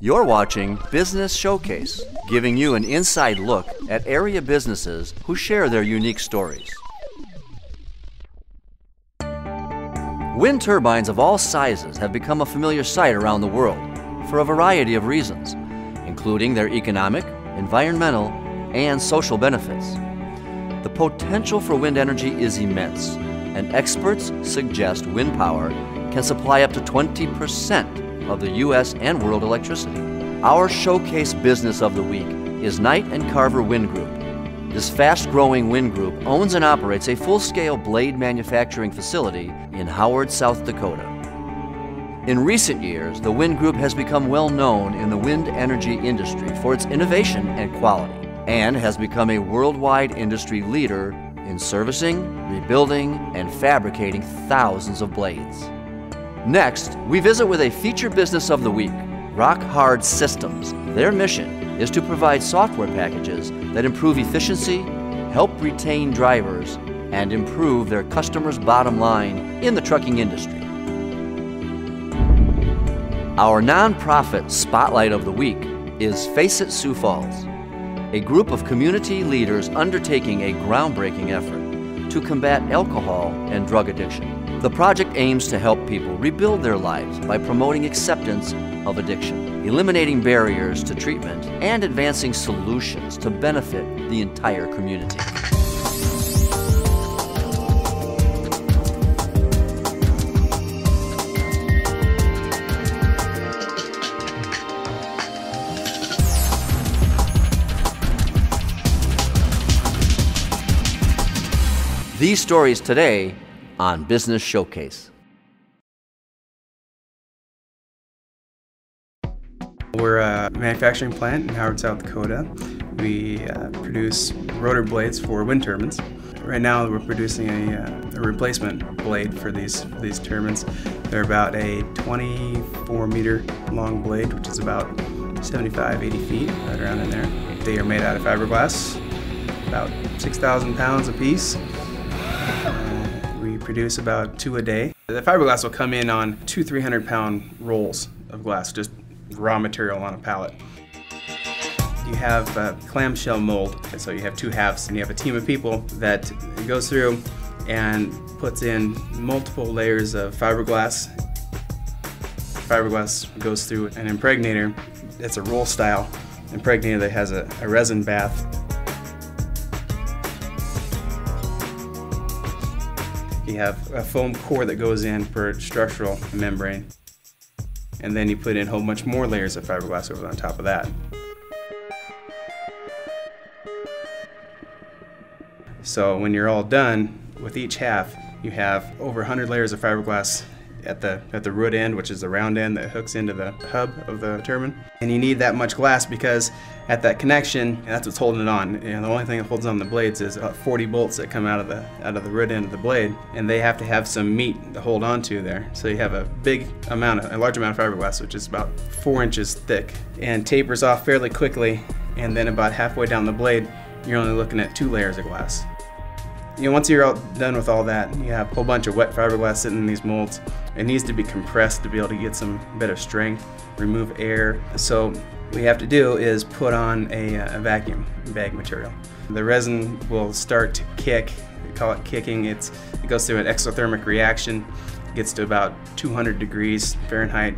You're watching Business Showcase, giving you an inside look at area businesses who share their unique stories. Wind turbines of all sizes have become a familiar sight around the world for a variety of reasons, including their economic, environmental, and social benefits. The potential for wind energy is immense, and experts suggest wind power can supply up to 20% of the U.S. and world electricity. Our showcase business of the week is Knight and Carver Wind Group. This fast-growing wind group owns and operates a full-scale blade manufacturing facility in Howard, South Dakota. In recent years, the wind group has become well known in the wind energy industry for its innovation and quality, and has become a worldwide industry leader in servicing, rebuilding, and fabricating thousands of blades. Next, we visit with a featured business of the week, Rock Hard Systems. Their mission is to provide software packages that improve efficiency, help retain drivers, and improve their customers' bottom line in the trucking industry. Our nonprofit spotlight of the week is Face It Sioux Falls, a group of community leaders undertaking a groundbreaking effort to combat alcohol and drug addiction. The project aims to help people rebuild their lives by promoting acceptance of addiction, eliminating barriers to treatment, and advancing solutions to benefit the entire community. These stories today on Business Showcase. We're a manufacturing plant in Howard, South Dakota. We produce rotor blades for wind turbines. Right now we're producing a replacement blade for these turbines. They're about a 24-meter long blade, which is about 75, 80 feet, right around in there. They are made out of fiberglass, about 6,000 pounds a piece. We produce about 2 a day. The fiberglass will come in on 300-pound rolls of glass, just raw material on a pallet. You have a clamshell mold, so you have 2 halves, and you have a team of people that goes through and puts in multiple layers of fiberglass. Fiberglass goes through an impregnator. It's a roll style impregnator that has a resin bath. You have a foam core that goes in per structural membrane, and then you put in a whole bunch more layers of fiberglass over on top of that. So when you're all done with each half, you have over 100 layers of fiberglass at the root end, which is the round end that hooks into the hub of the turbine. And you need that much glass because at that connection, that's what's holding it on. And the only thing that holds on the blades is about 40 bolts that come out of the root end of the blade, and they have to have some meat to hold on to there. So you have a large amount of fiberglass, which is about 4 inches thick, and tapers off fairly quickly. And then about halfway down the blade, you're only looking at 2 layers of glass. You know, once you're all done with all that, you have a whole bunch of wet fiberglass sitting in these molds. It needs to be compressed to be able to get some bit of strength, remove air. So what we have to do is put on a vacuum bag material. The resin will start to kick. We call it kicking. It goes through an exothermic reaction. It gets to about 200 degrees Fahrenheit,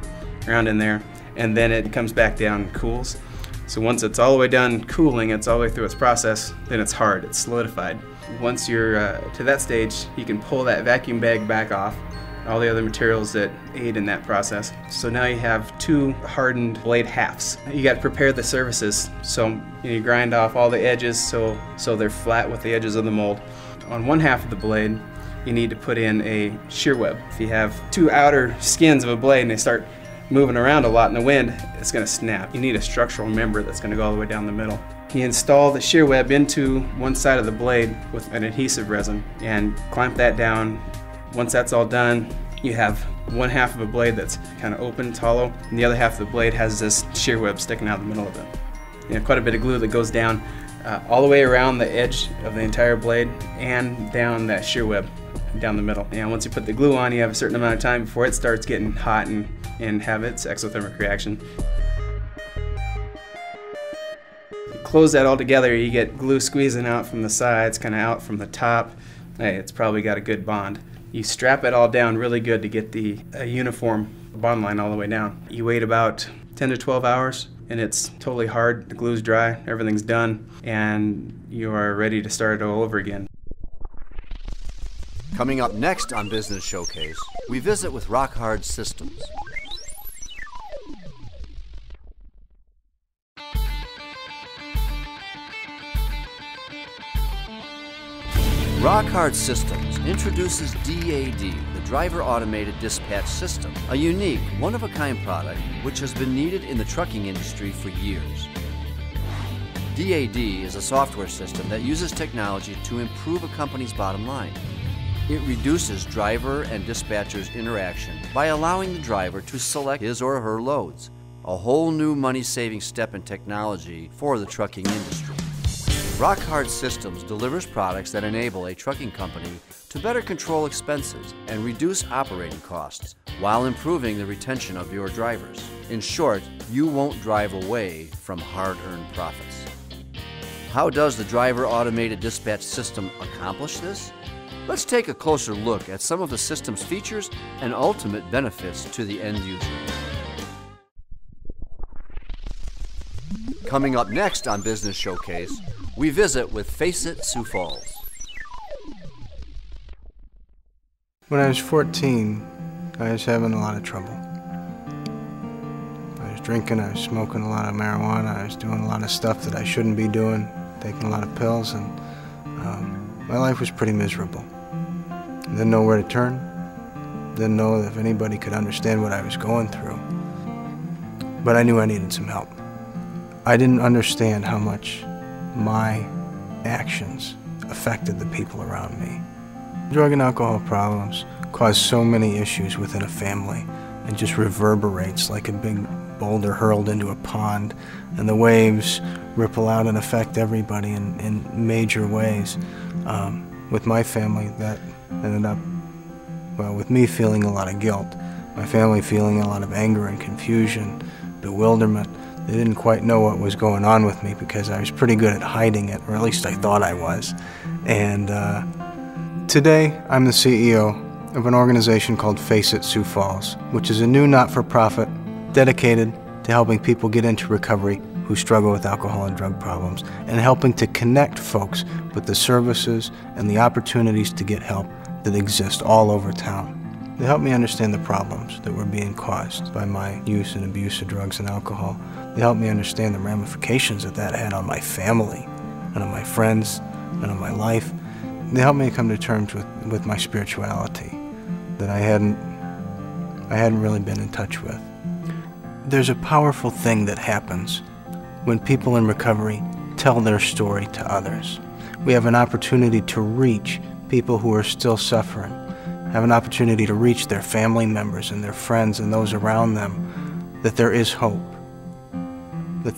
around in there, and then it comes back down and cools. So once it's all the way done cooling, it's all the way through its process, then it's hard, it's solidified. Once you're to that stage, you can pull that vacuum bag back off, all the other materials that aid in that process. So now you have 2 hardened blade halves. You got to prepare the surfaces, so you grind off all the edges so they're flat with the edges of the mold. On one half of the blade, you need to put in a shear web. If you have 2 outer skins of a blade and they start moving around a lot in the wind, it's going to snap. You need a structural member that's going to go all the way down the middle. You install the shear web into one side of the blade with an adhesive resin and clamp that down. Once that's all done, you have one half of a blade that's kind of open, it's hollow, and the other half of the blade has this shear web sticking out the middle of it. You have quite a bit of glue that goes down all the way around the edge of the entire blade and down that shear web down the middle. And once you put the glue on, you have a certain amount of time before it starts getting hot and have its exothermic reaction. close that all together, you get glue squeezing out from the sides, kind of out from the top. Hey, it's probably got a good bond. You strap it all down really good to get a uniform bond line all the way down. You wait about 10 to 12 hours, and it's totally hard. The glue's dry, everything's done, and you are ready to start it all over again. Coming up next on Business Showcase, we visit with Rock Hard Systems. Rock Hard Systems introduces DAD, the Driver Automated Dispatch System, a unique, one-of-a-kind product which has been needed in the trucking industry for years. DAD is a software system that uses technology to improve a company's bottom line. It reduces driver and dispatcher's interaction by allowing the driver to select his or her loads, a whole new money-saving step in technology for the trucking industry. Rock Hard Systems delivers products that enable a trucking company to better control expenses and reduce operating costs while improving the retention of your drivers. In short, you won't drive away from hard-earned profits. How does the Driver Automated Dispatch System accomplish this? Let's take a closer look at some of the system's features and ultimate benefits to the end user. Coming up next on Business Showcase, we visit with Facet Sioux Falls. When I was 14, I was having a lot of trouble. I was drinking, I was smoking a lot of marijuana, I was doing a lot of stuff that I shouldn't be doing, taking a lot of pills, and my life was pretty miserable. Didn't know where to turn, didn't know if anybody could understand what I was going through, but I knew I needed some help. I didn't understand how much my actions affected the people around me. Drug and alcohol problems cause so many issues within a family and just reverberates like a big boulder hurled into a pond, and the waves ripple out and affect everybody in major ways. With my family, that ended up, well, with me feeling a lot of guilt, my family feeling a lot of anger and confusion, bewilderment. They didn't quite know what was going on with me because I was pretty good at hiding it, or at least I thought I was. And today, I'm the CEO of an organization called Facet Sioux Falls, which is a new not-for-profit dedicated to helping people get into recovery who struggle with alcohol and drug problems, and helping to connect folks with the services and the opportunities to get help that exist all over town. They help me understand the problems that were being caused by my use and abuse of drugs and alcohol. They help me understand the ramifications that had on my family, and on my friends, and on my life. They help me come to terms with my spirituality that I hadn't really been in touch with. There's a powerful thing that happens when people in recovery tell their story to others. We have an opportunity to reach people who are still suffering, have an opportunity to reach their family members and their friends and those around them, that there is hope, that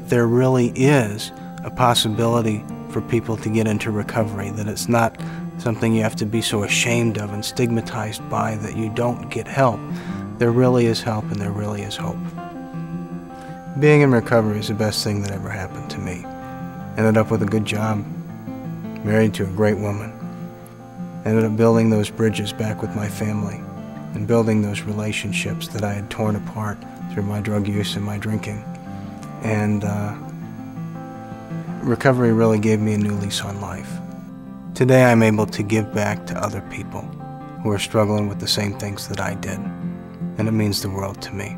there really is a possibility for people to get into recovery, that it's not something you have to be so ashamed of and stigmatized by that you don't get help. There really is help, and there really is hope. Being in recovery is the best thing that ever happened to me. Ended up with a good job, married to a great woman. Ended up building those bridges back with my family and building those relationships that I had torn apart through my drug use and my drinking. And recovery really gave me a new lease on life. Today I'm able to give back to other people who are struggling with the same things that I did, and it means the world to me.